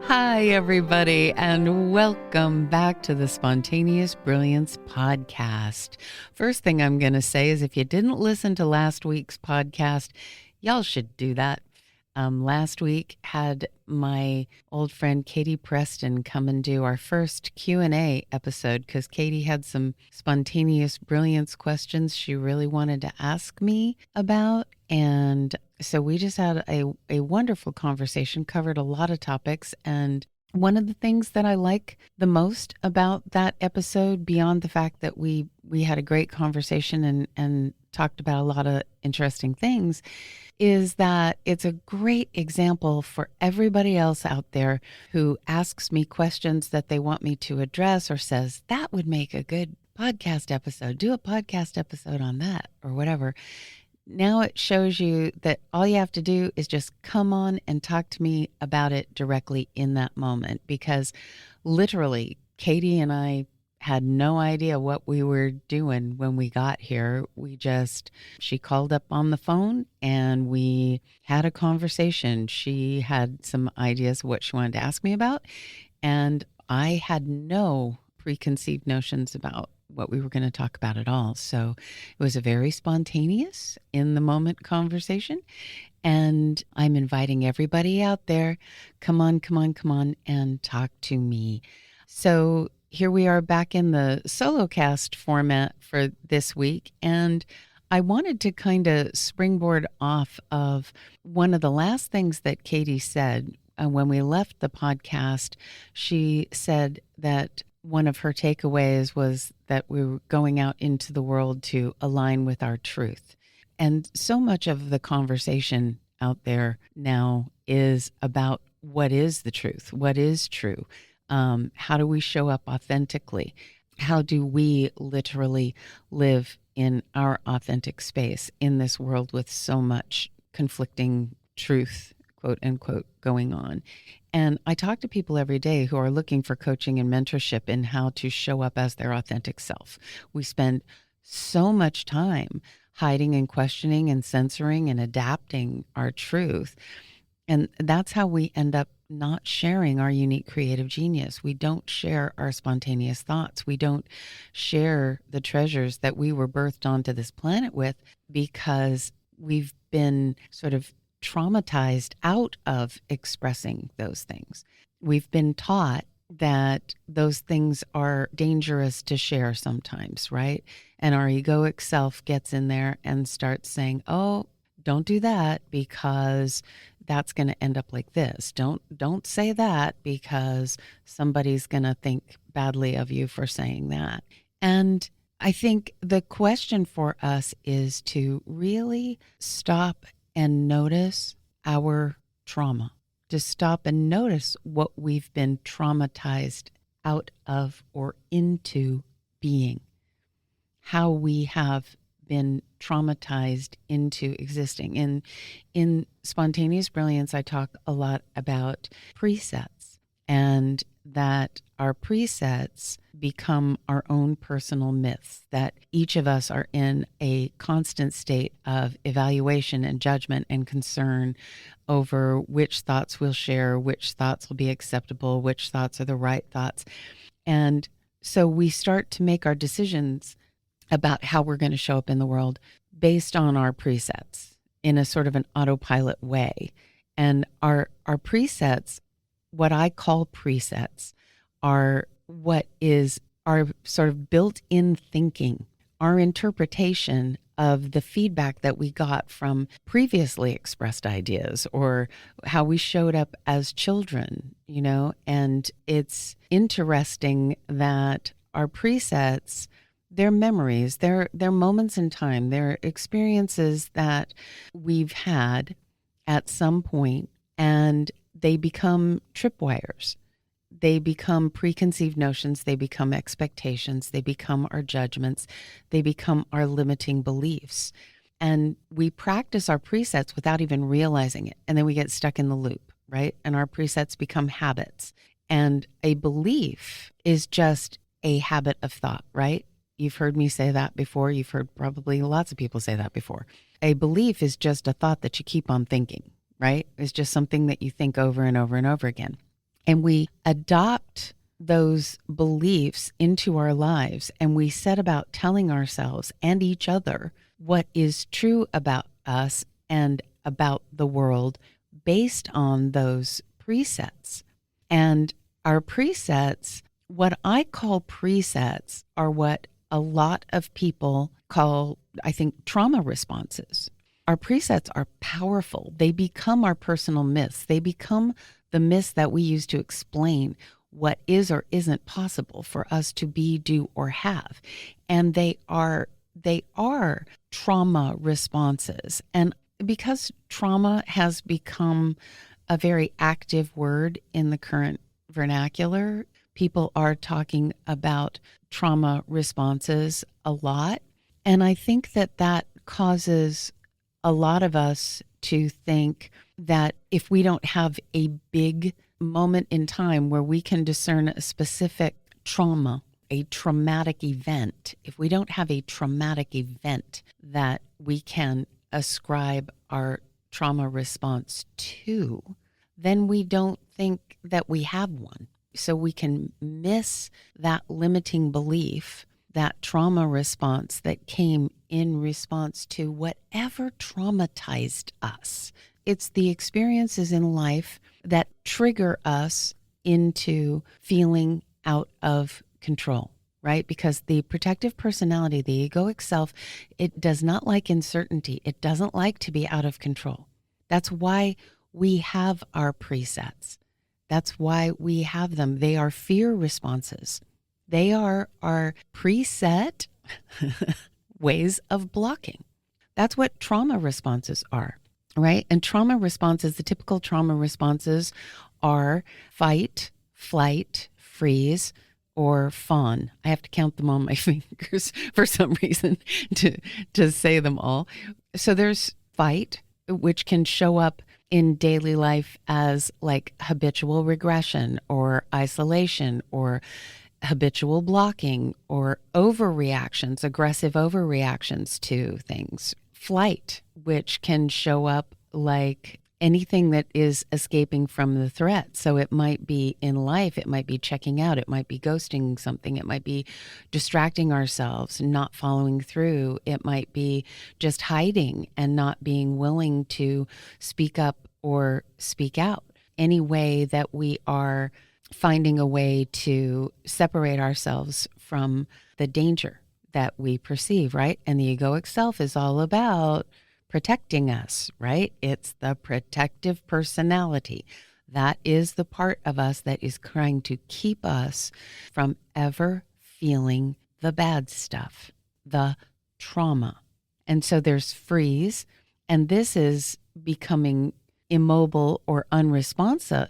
Hi, everybody, and welcome back to the Spontaneous Brilliance Podcast. First thing I'm going to say is if you didn't listen to last week's podcast, y'all should do that. Last week had my old friend Katie Preston come and do our first Q&A episode because Katie had some spontaneous brilliance questions she really wanted to ask me about. And so we just had a wonderful conversation, covered a lot of topics. And one of the things that I like the most about that episode, beyond the fact that we had a great conversation and talked about a lot of interesting things, is that it's a great example for everybody else out there who asks me questions that they want me to address or says, that would make a good podcast episode. Do a podcast episode on that or whatever. Now it shows you that all you have to do is just come on and talk to me about it directly in that moment, because literally Katie and I had no idea what we were doing when we got here. She called up on the phone and we had a conversation. She had some ideas of what she wanted to ask me about, and I had no preconceived notions about what we were going to talk about at all. So it was a very spontaneous, in the moment conversation. And I'm inviting everybody out there, come on, and talk to me. So here we are back in the solo cast format for this week. And I wanted to kind of springboard off of one of the last things that Katie said when we left the podcast. She said that one of her takeaways was that we were going out into the world to align with our truth. And so much of the conversation out there now is about what is the truth, what is true. How do we show up authentically? How do we literally live in our authentic space in this world with so much conflicting truth, quote unquote, going on? And I talk to people every day who are looking for coaching and mentorship in how to show up as their authentic self. We spend so much time hiding and questioning and censoring and adapting our truth. And that's how we end up not sharing our unique creative genius. We don't share our spontaneous thoughts. We don't share the treasures that we were birthed onto this planet with, because we've been sort of traumatized out of expressing those things. We've been taught that those things are dangerous to share sometimes, right? And our egoic self gets in there and starts saying, oh, don't do that because that's going to end up like this. Don't say that because somebody's going to think badly of you for saying that. And I think the question for us is to really stop and notice our trauma, to stop and notice what we've been traumatized out of or into being, how we have been traumatized into existing. In Spontaneous Brilliance, I talk a lot about presets, and that our presets become our own personal myths, that each of us are in a constant state of evaluation and judgment and concern over which thoughts we'll share, which thoughts will be acceptable, which thoughts are the right thoughts. And so we start to make our decisions about how we're going to show up in the world based on our presets in a sort of an autopilot way. And our presets, what I call presets, are what is our sort of built-in thinking, our interpretation of the feedback that we got from previously expressed ideas or how we showed up as children, you know. And it's interesting that our presets, they're memories, they're moments in time, they're experiences that we've had at some point, and they become tripwires. They become preconceived notions, they become expectations, they become our judgments, they become our limiting beliefs. And we practice our presets without even realizing it. And then we get stuck in the loop, right? And our presets become habits. And a belief is just a habit of thought, right? You've heard me say that before. You've heard probably lots of people say that before. A belief is just a thought that you keep on thinking, right? It's just something that you think over and over and over again. and we adopt those beliefs into our lives, and we set about telling ourselves and each other what is true about us and about the world based on those presets. And our presets, what I call presets, are what a lot of people call, I think, trauma responses. Our presets are powerful. They become our personal myths. They become the myths that we use to explain what is or isn't possible for us to be, do, or have. And they are trauma responses. And because trauma has become a very active word in the current vernacular, people are talking about trauma responses a lot. And I think that that causes a lot of us to think that if we don't have a big moment in time where we can discern a specific trauma, a traumatic event, if we don't have a traumatic event that we can ascribe our trauma response to, then we don't think that we have one. So we can miss that limiting belief, that trauma response that came in response to whatever traumatized us. It's the experiences in life that trigger us into feeling out of control, right? Because the protective personality, the egoic self, it does not like uncertainty. It doesn't like to be out of control. That's why we have our presets. That's why we have them. They are fear responses. They are our preset ways of blocking. That's what trauma responses are, right? And trauma responses, the typical trauma responses are fight, flight, freeze, or fawn. I have to count them on my fingers for some reason to say them all. So there's fight, which can show up in daily life as like habitual regression or isolation or habitual blocking or overreactions, aggressive overreactions to things. Flight, which can show up like anything that is escaping from the threat. So it might be in life, it might be checking out, it might be ghosting something, it might be distracting ourselves, not following through, it might be just hiding and not being willing to speak up or speak out. Any way that we are finding a way to separate ourselves from the danger that we perceive, right? And the egoic self is all about protecting us, right? It's the protective personality. That is the part of us that is trying to keep us from ever feeling the bad stuff, the trauma. And so there's freeze, and this is becoming immobile or unresponsive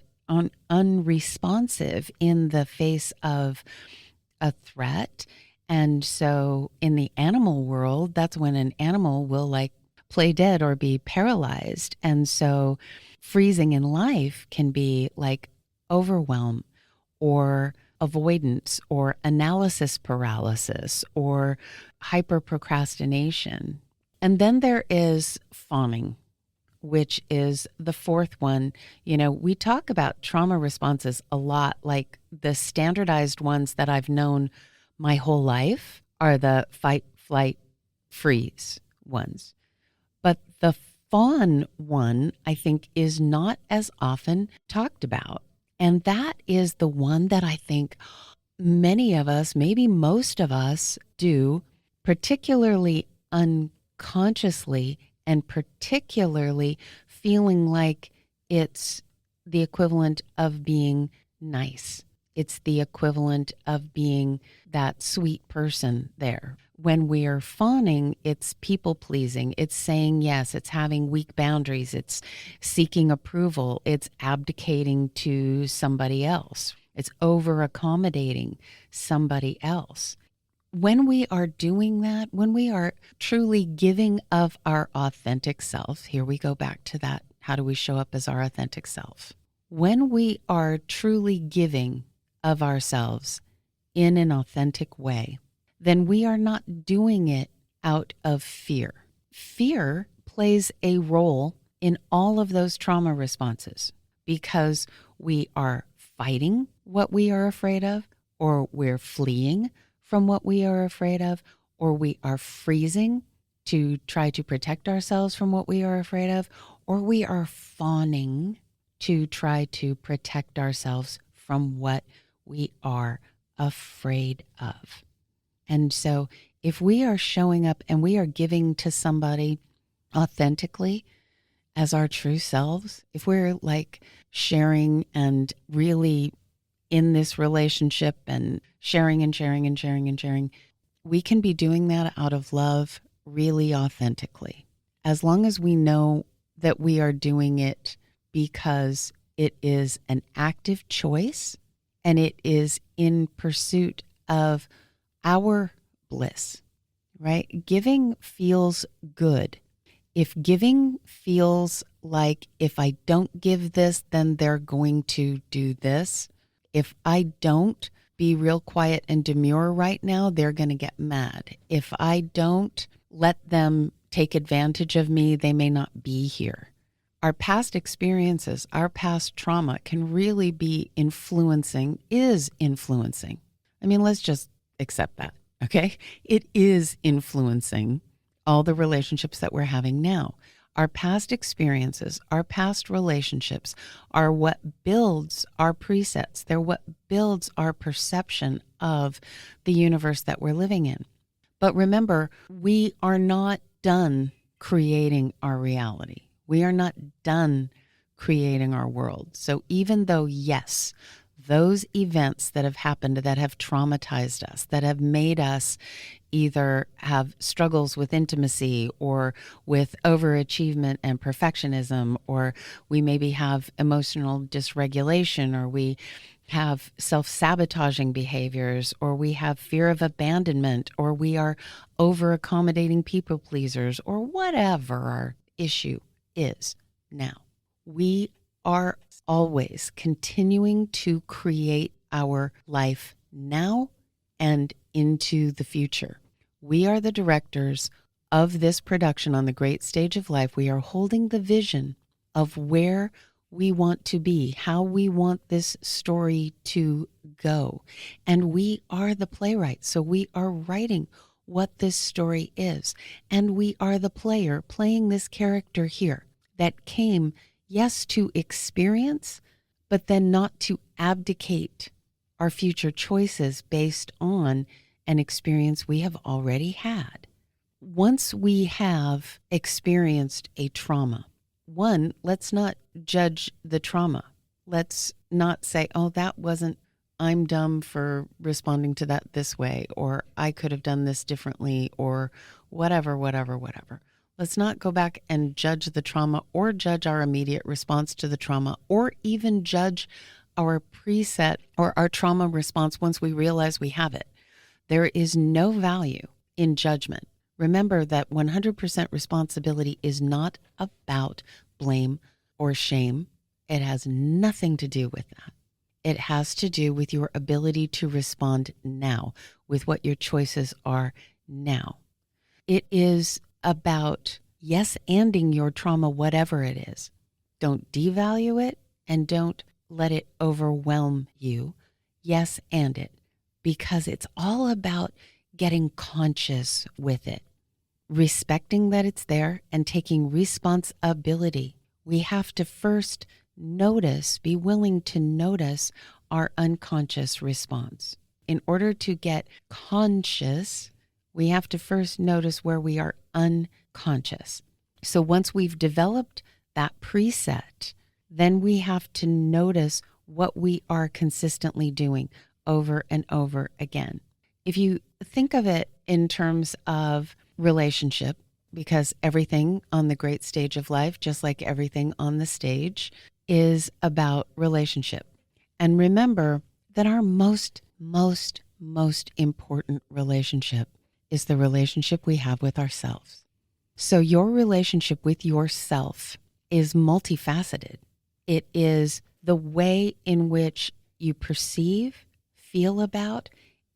in the face of a threat. And so in the animal world, that's when an animal will like play dead or be paralyzed. And so freezing in life can be like overwhelm or avoidance or analysis paralysis or hyper procrastination. And then there is fawning, which is the fourth one. You know, we talk about trauma responses a lot, like the standardized ones that I've known my whole life are the fight, flight, freeze ones. But the fawn one, I think, is not as often talked about. And that is the one that I think many of us, maybe most of us, do, particularly unconsciously and particularly feeling like it's the equivalent of being nice. It's the equivalent of being that sweet person there. When we are fawning, it's people pleasing. It's saying yes. It's having weak boundaries. It's seeking approval. It's abdicating to somebody else. It's over accommodating somebody else. When we are doing that, when we are truly giving of our authentic self, here we go back to that. How do we show up as our authentic self? When we are truly giving of ourselves in an authentic way, then we are not doing it out of fear. Fear plays a role in all of those trauma responses because we are fighting what we are afraid of, or we're fleeing from what we are afraid of, or we are freezing to try to protect ourselves from what we are afraid of, or we are fawning to try to protect ourselves from what we are afraid of. And so if we are showing up and we are giving to somebody authentically as our true selves, if we're like sharing and really in this relationship and sharing and sharing and sharing and sharing, we can be doing that out of love really authentically. As long as we know that we are doing it because it is an active choice and it is in pursuit of our bliss, right? Giving feels good. If giving feels like if I don't give this, then they're going to do this. If I don't be real quiet and demure right now, they're going to get mad. If I don't let them take advantage of me, they may not be here. Our past experiences, our past trauma can really be is influencing. I mean, let's just accept that, okay? It is influencing all the relationships that we're having now. Our past experiences, our past relationships are what builds our presets. They're what builds our perception of the universe that we're living in. But remember, we are not done creating our reality. We are not done creating our world. So even though, yes, those events that have happened that have traumatized us, that have made us either have struggles with intimacy or with overachievement and perfectionism, or we maybe have emotional dysregulation, or we have self-sabotaging behaviors, or we have fear of abandonment, or we are over-accommodating people pleasers, or whatever our issue is now. We are always continuing to create our life now and into the future. We are the directors of this production on the great stage of life. We are holding the vision of where we want to be, how we want this story to go. And we are the playwright. So we are writing what this story is. And we are the player playing this character here that came, yes, to experience, but then not to abdicate our future choices based on an experience we have already had. Once we have experienced a trauma, one, let's not judge the trauma. Let's not say, oh, I'm dumb for responding to that this way, or I could have done this differently, or whatever. Let's not go back and judge the trauma or judge our immediate response to the trauma, or even judge our preset or our trauma response once we realize we have it. There is no value in judgment. Remember that 100% responsibility is not about blame or shame. It has nothing to do with that. It has to do with your ability to respond now, with what your choices are now. It is about yes-anding your trauma, whatever it is. Don't devalue it and don't let it overwhelm you. Yes, and it, because it's all about getting conscious with it, respecting that it's there and taking responsibility. We have to first be willing to notice our unconscious response. In order to get conscious, we have to first notice where we are unconscious. So once we've developed that preset, then we have to notice what we are consistently doing over and over again. If you think of it in terms of relationship, because everything on the great stage of life, just like everything on the stage, is about relationship. And remember that our most important relationship is the relationship we have with ourselves. So your relationship with yourself is multifaceted. It is the way in which you perceive, feel about,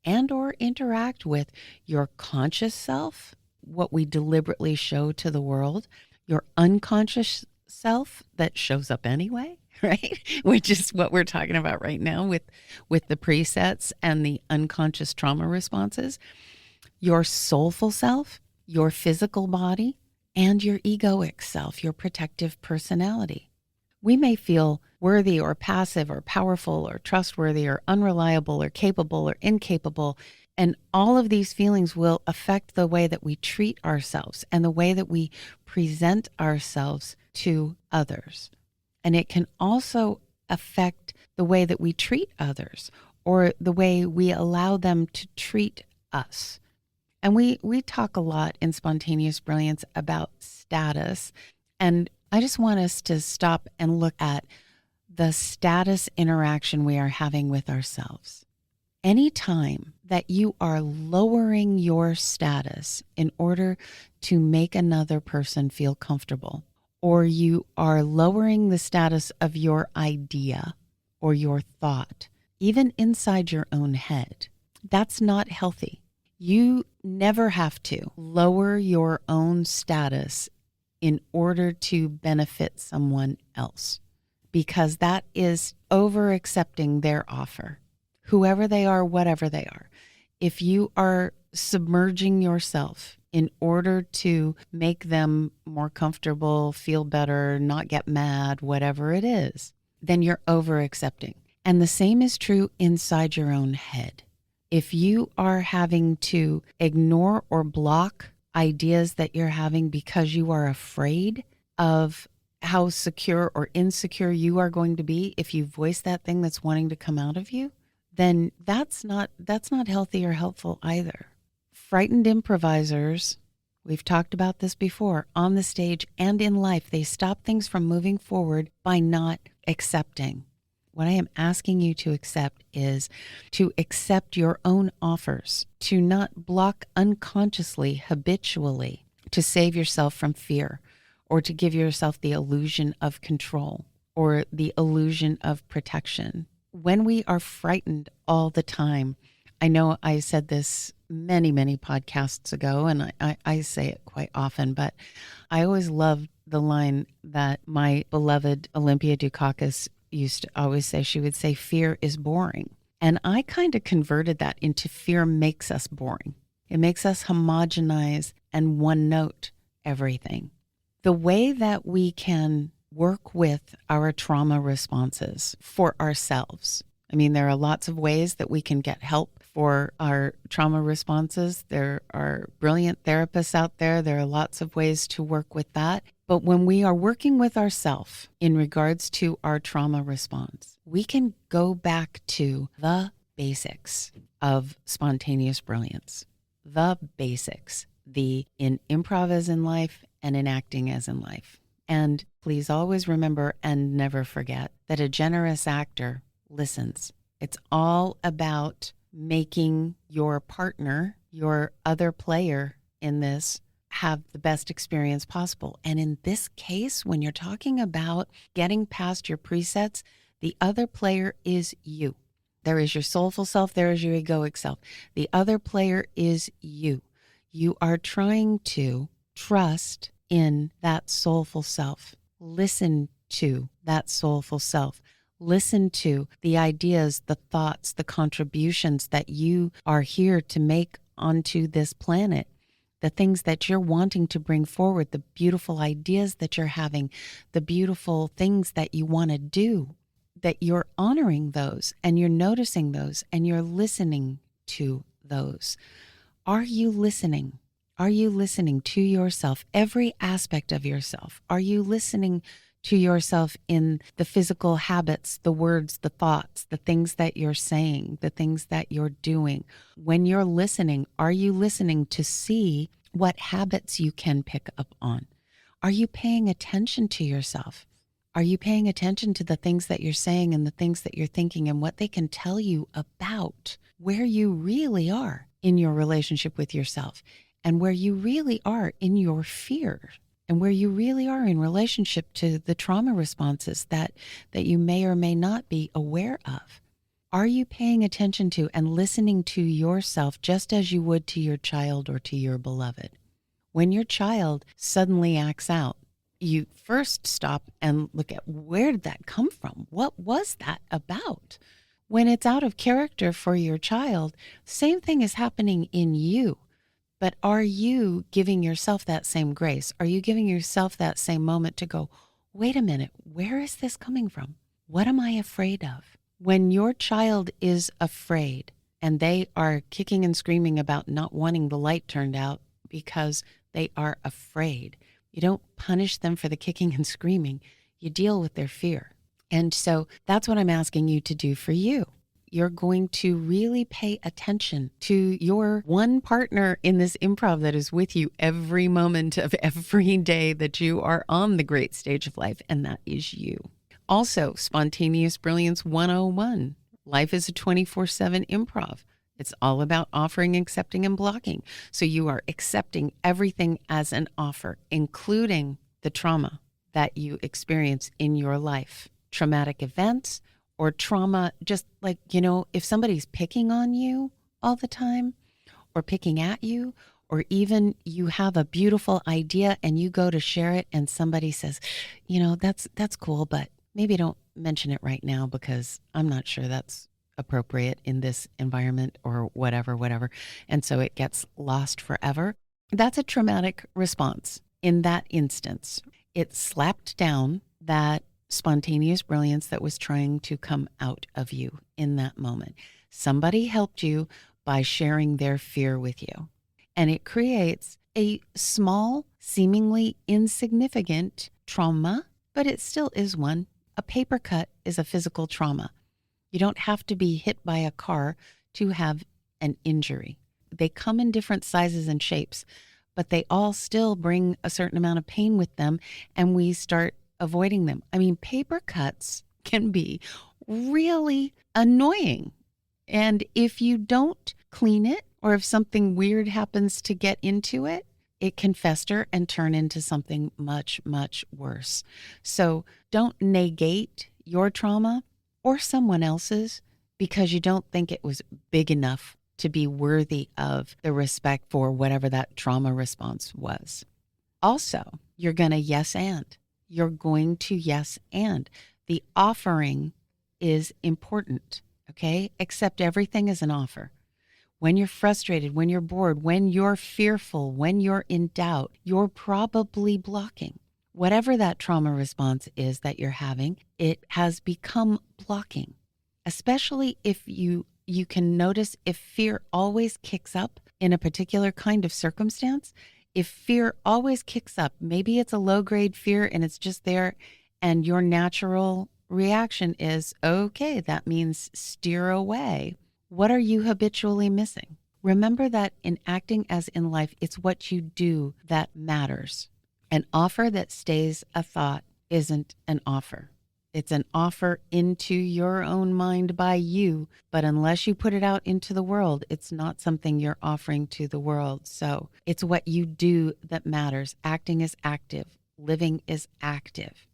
and or interact with your conscious self, what we deliberately show to the world, your unconscious self that shows up anyway, right? Which is what we're talking about right now with the presets and the unconscious trauma responses. Your soulful self, your physical body, and your egoic self, your protective personality. We may feel worthy or passive or powerful or trustworthy or unreliable or capable or incapable. And all of these feelings will affect the way that we treat ourselves and the way that we present ourselves to others. And it can also affect the way that we treat others or the way we allow them to treat us. And we talk a lot in Spontaneous Brilliance about status. And I just want us to stop and look at the status interaction we are having with ourselves. Anytime that you are lowering your status in order to make another person feel comfortable, or you are lowering the status of your idea or your thought, even inside your own head, that's not healthy. You never have to lower your own status in order to benefit someone else, because that is over accepting their offer, whoever they are, whatever they are. If you are submerging yourself in order to make them more comfortable, feel better, not get mad, whatever it is, then you're over accepting. And the same is true inside your own head. If you are having to ignore or block ideas that you're having because you are afraid of how secure or insecure you are going to be if you voice that thing that's wanting to come out of you, then that's not healthy or helpful either. Frightened improvisers, we've talked about this before, on the stage and in life, they stop things from moving forward by not accepting. What I am asking you to accept is to accept your own offers, to not block unconsciously, habitually, to save yourself from fear, or to give yourself the illusion of control or the illusion of protection. When we are frightened all the time, I know I said this many, many podcasts ago, and I say it quite often, but I always loved the line that my beloved Olympia Dukakis used to always say. She would say, fear is boring. And I kind of converted that into fear makes us boring. It makes us homogenize and one note everything. The way that we can work with our trauma responses for ourselves. I mean, there are lots of ways that we can get help for our trauma responses. There are brilliant therapists out there. There are lots of ways to work with that. But when we are working with ourselves in regards to our trauma response, we can go back to the basics of spontaneous brilliance. The basics, in improv as in life and in acting as in life. And please always remember and never forget that a generous actor listens. It's all about making your partner, your other player in this, have the best experience possible. And in this case, when you're talking about getting past your presets, the other player is you. There is your soulful self, there is your egoic self. The other player is you. You are trying to trust in that soulful self. Listen to that soulful self. Listen to the ideas, the thoughts, the contributions that you are here to make onto this planet. The things that you're wanting to bring forward, the beautiful ideas that you're having, the beautiful things that you want to do, that you're honoring those and you're noticing those and you're listening to those. Are you listening? Are you listening to yourself, every aspect of yourself? Are you listening to yourself in the physical habits, the words, the thoughts, the things that you're saying, the things that you're doing? When you're listening, are you listening to see what habits you can pick up on? Are you paying attention to yourself? Are you paying attention to the things that you're saying and the things that you're thinking and what they can tell you about where you really are in your relationship with yourself and where you really are in your fear? And where you really are in relationship to the trauma responses that you may or may not be aware of. Are you paying attention to and listening to yourself just as you would to your child or to your beloved? When your child suddenly acts out, you first stop and look at, where did that come from? What was that about? When it's out of character for your child, same thing is happening in you. But are you giving yourself that same grace? Are you giving yourself that same moment to go, wait a minute, where is this coming from? What am I afraid of? When your child is afraid and they are kicking and screaming about not wanting the light turned out because they are afraid, you don't punish them for the kicking and screaming. You deal with their fear. And so that's what I'm asking you to do for you. You're going to really pay attention to your one partner in this improv that is with you every moment of every day that you are on the great stage of life, and that is you. Also, Spontaneous Brilliance 101. Life is a 24/7 improv. It's all about offering, accepting, and blocking. So you are accepting everything as an offer, including the trauma that you experience in your life, traumatic events, or trauma, just like, if somebody's picking on you all the time or picking at you, or even you have a beautiful idea and you go to share it and somebody says, that's cool, but maybe don't mention it right now because I'm not sure that's appropriate in this environment or whatever. And so it gets lost forever. That's a traumatic response. In that instance, it slapped down that spontaneous brilliance that was trying to come out of you in that moment. Somebody helped you by sharing their fear with you. And it creates a small, seemingly insignificant trauma, but it still is one. A paper cut is a physical trauma. You don't have to be hit by a car to have an injury. They come in different sizes and shapes, but they all still bring a certain amount of pain with them, and we start avoiding them. I mean, paper cuts can be really annoying. And if you don't clean it, or if something weird happens to get into it, it can fester and turn into something much, much worse. So don't negate your trauma or someone else's because you don't think it was big enough to be worthy of the respect for whatever that trauma response was. Also, you're going to yes and. You're going to yes and. The offering is important, okay? Accept everything as an offer. When you're frustrated, when you're bored, when you're fearful, when you're in doubt, you're probably blocking. Whatever that trauma response is that you're having, it has become blocking. Especially if you can notice if fear always kicks up in a particular kind of circumstance. If fear always kicks up, maybe it's a low-grade fear and it's just there, and your natural reaction is, okay, that means steer away. What are you habitually missing? Remember that in acting as in life, it's what you do that matters. An offer that stays a thought isn't an offer. It's an offer into your own mind by you, but unless you put it out into the world, it's not something you're offering to the world. So it's what you do that matters. Acting is active. Living is active.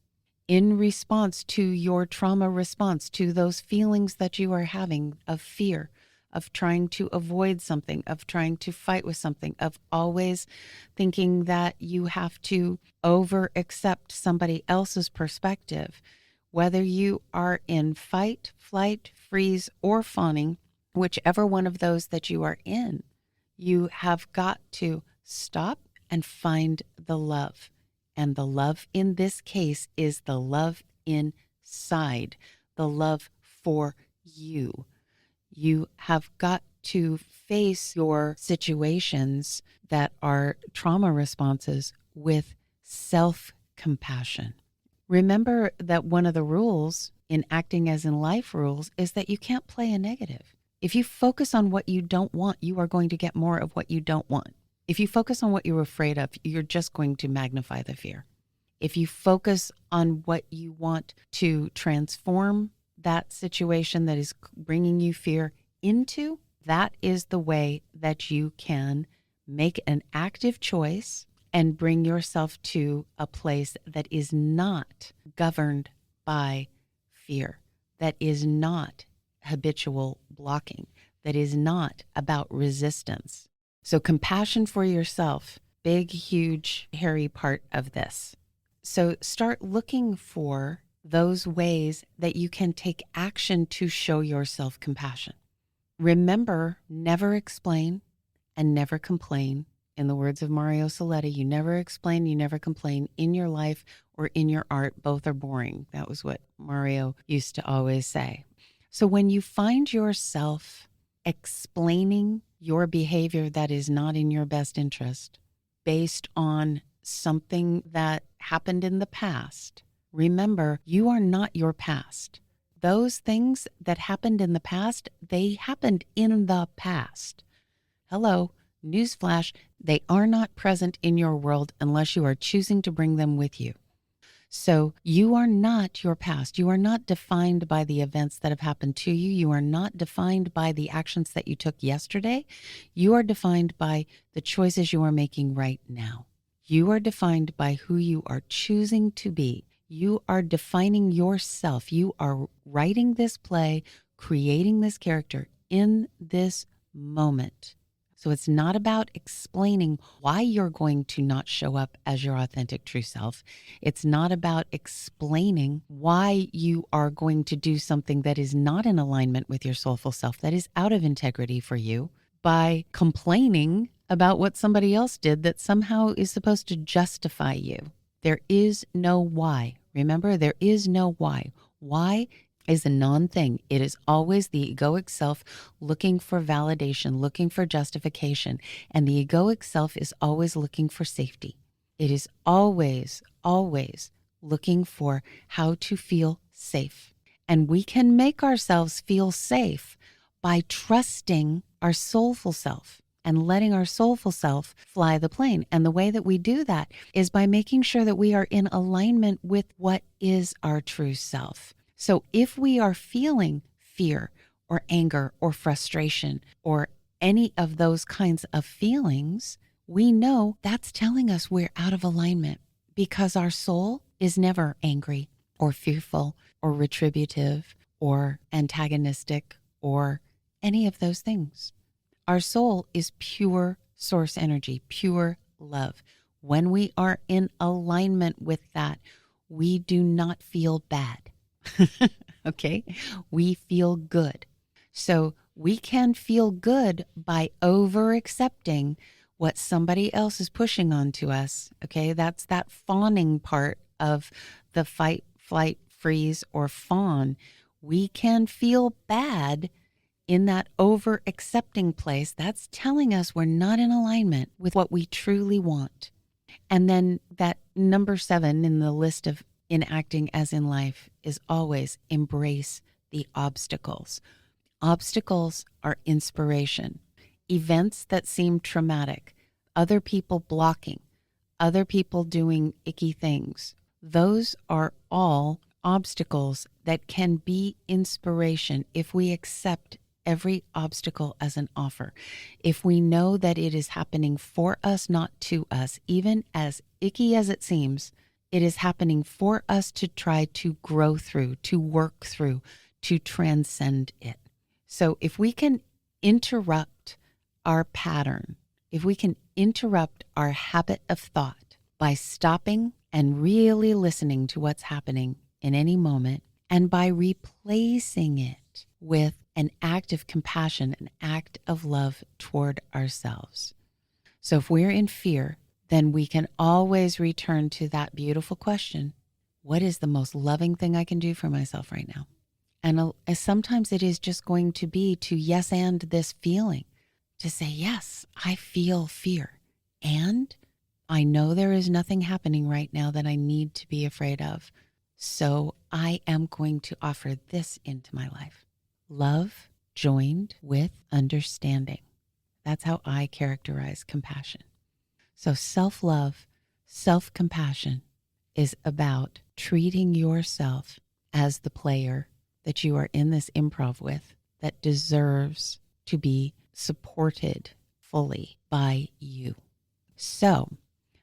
In response to your trauma response, to those feelings that you are having of fear, of trying to avoid something, of trying to fight with something, of always thinking that you have to over accept somebody else's perspective, whether you are in fight, flight, freeze, or fawning, whichever one of those that you are in, you have got to stop and find the love. And the love in this case is the love inside, the love for you. You have got to face your situations that are trauma responses with self-compassion. Remember that one of the rules in acting as in life rules is that you can't play a negative. If you focus on what you don't want, you are going to get more of what you don't want. If you focus on what you're afraid of, you're just going to magnify the fear. If you focus on what you want to transform that situation that is bringing you fear into, that is the way that you can make an active choice and bring yourself to a place that is not governed by fear, that is not habitual blocking, that is not about resistance. So compassion for yourself, big, huge, hairy part of this. So start looking for those ways that you can take action to show yourself compassion. Remember, never explain and never complain. In the words of Mario Soletti, you never explain, you never complain in your life or in your art. Both are boring. That was what Mario used to always say. So when you find yourself explaining your behavior that is not in your best interest based on something that happened in the past, remember, you are not your past. Those things that happened in the past, they happened in the past. Hello, newsflash, they are not present in your world unless you are choosing to bring them with you. So you are not your past. You are not defined by the events that have happened to you. You are not defined by the actions that you took yesterday. You are defined by the choices you are making right now. You are defined by who you are choosing to be. You are defining yourself. You are writing this play, creating this character in this moment. So it's not about explaining why you're going to not show up as your authentic true self. It's not about explaining why you are going to do something that is not in alignment with your soulful self, that is out of integrity for you, by complaining about what somebody else did that somehow is supposed to justify you. There is no why. Remember, there is no why. Why is a non-thing. It is always the egoic self looking for validation, looking for justification. And the egoic self is always looking for safety. It is always, always looking for how to feel safe. And we can make ourselves feel safe by trusting our soulful self and letting our soulful self fly the plane. And the way that we do that is by making sure that we are in alignment with what is our true self. So if we are feeling fear or anger or frustration or any of those kinds of feelings, we know that's telling us we're out of alignment, because our soul is never angry or fearful or retributive or antagonistic or any of those things. Our soul is pure source energy, pure love. When we are in alignment with that, we do not feel bad. Okay? We feel good. So we can feel good by over accepting what somebody else is pushing onto us. Okay? That's that fawning part of the fight, flight, freeze, or fawn. We can feel bad in that over accepting place. That's telling us we're not in alignment with what we truly want. And then that number 7 in the list of in acting as in life is always embrace the obstacles. Obstacles are inspiration. Events that seem traumatic, other people blocking, other people doing icky things, those are all obstacles that can be inspiration if we accept every obstacle as an offer. If we know that it is happening for us, not to us, even as icky as it seems, it is happening for us to try to grow through, to work through, to transcend it. So if we can interrupt our pattern, if we can interrupt our habit of thought by stopping and really listening to what's happening in any moment, and by replacing it with an act of compassion, an act of love toward ourselves. So if we're in fear, then we can always return to that beautiful question: what is the most loving thing I can do for myself right now? And sometimes it is just going to be to yes and this feeling, to say, yes, I feel fear. And I know there is nothing happening right now that I need to be afraid of. So I am going to offer this into my life. Love joined with understanding. That's how I characterize compassion. So self-love, self-compassion is about treating yourself as the player that you are in this improv with that deserves to be supported fully by you. So,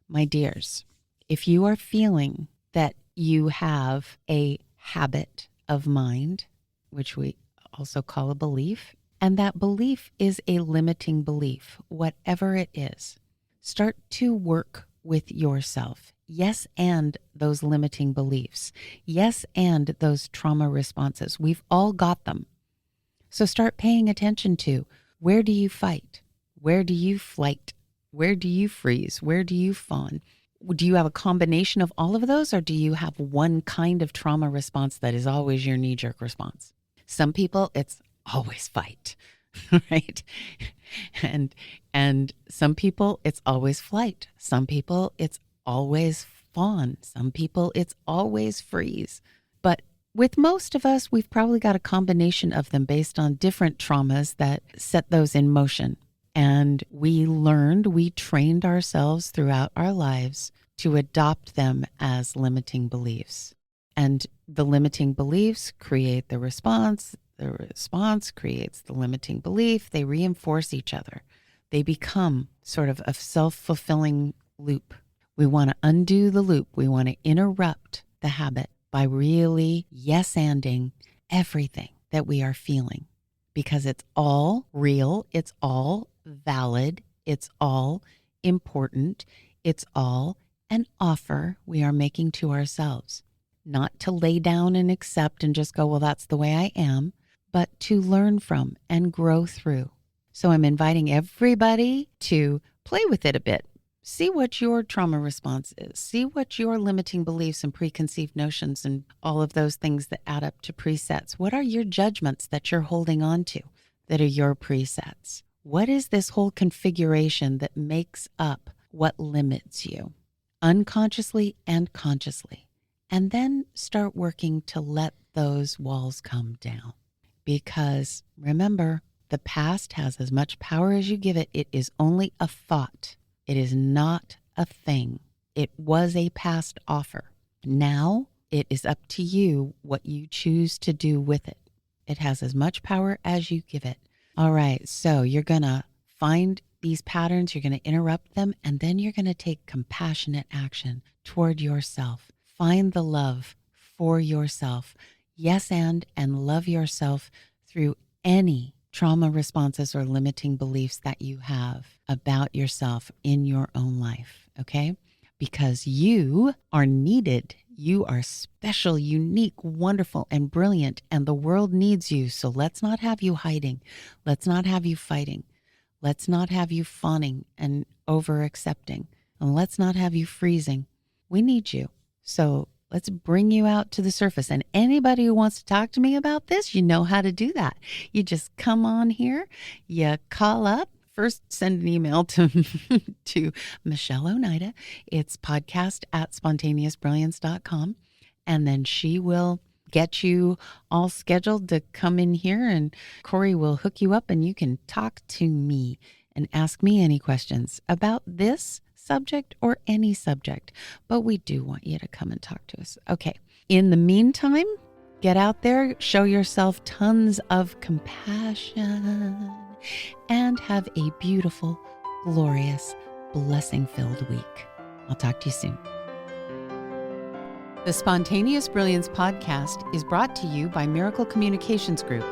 my dears, if you are feeling that you have a habit of mind, which we also call a belief, and that belief is a limiting belief, whatever it is, start to work with yourself. Yes, and those limiting beliefs. Yes, and those trauma responses. We've all got them. So start paying attention to, where do you fight? Where do you flight? Where do you freeze? Where do you fawn? Do you have a combination of all of those, or do you have one kind of trauma response that is always your knee-jerk response? Some people, it's always fight, right? And some people, it's always flight. Some people, it's always fawn. Some people, it's always freeze. But with most of us, we've probably got a combination of them based on different traumas that set those in motion. And we trained ourselves throughout our lives to adopt them as limiting beliefs. And the limiting beliefs create the response creates the limiting belief. They reinforce each other. They become sort of a self-fulfilling loop. We want to undo the loop. We want to interrupt the habit by really yes-anding everything that we are feeling, because it's all real, it's all valid, it's all important, it's all an offer we are making to ourselves. Not to lay down and accept and just go, well, that's the way I am, but to learn from and grow through. So I'm inviting everybody to play with it a bit. See what your trauma response is. See what your limiting beliefs and preconceived notions and all of those things that add up to presets. What are your judgments that you're holding on to that are your presets? What is this whole configuration that makes up what limits you, unconsciously and consciously? And then start working to let those walls come down. Because remember, the past has as much power as you give it. It is only a thought. It is not a thing. It was a past offer. Now it is up to you what you choose to do with it. It has as much power as you give it. All right, so you're going to find these patterns, you're going to interrupt them, and then you're going to take compassionate action toward yourself. Find the love for yourself. Yes, and love yourself through any trauma responses or limiting beliefs that you have about yourself in your own life, okay? Because you are needed. You are special, unique, wonderful, and brilliant, and the world needs you. So let's not have you hiding. Let's not have you fighting. Let's not have you fawning and over-accepting. And let's not have you freezing. We need you. So let's bring you out to the surface. And anybody who wants to talk to me about this, you know how to do that. You just come on here, you call up. First, send an email to Michelle Oneida. It's podcast@spontaneousbrilliance.com. And then she will get you all scheduled to come in here, and Corey will hook you up, and you can talk to me and ask me any questions about this subject or any subject. But we do want you to come and talk to us. Okay. In the meantime, get out there, show yourself tons of compassion, and have a beautiful, glorious, blessing-filled week. I'll talk to you soon. The Spontaneous Brilliance podcast is brought to you by Miracle Communications Group.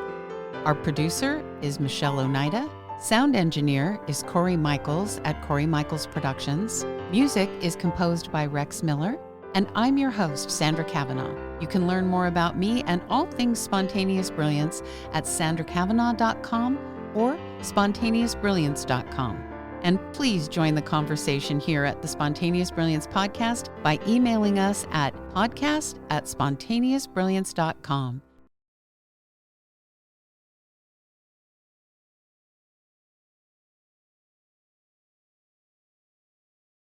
Our producer is Michelle Oneida. Sound engineer is Corey Michaels at Corey Michaels Productions. Music is composed by Rex Miller. And I'm your host, Sandra Kavanaugh. You can learn more about me and all things Spontaneous Brilliance at sandrakavanaugh.com or spontaneousbrilliance.com. And please join the conversation here at the Spontaneous Brilliance podcast by emailing us at podcast@spontaneousbrilliance.com.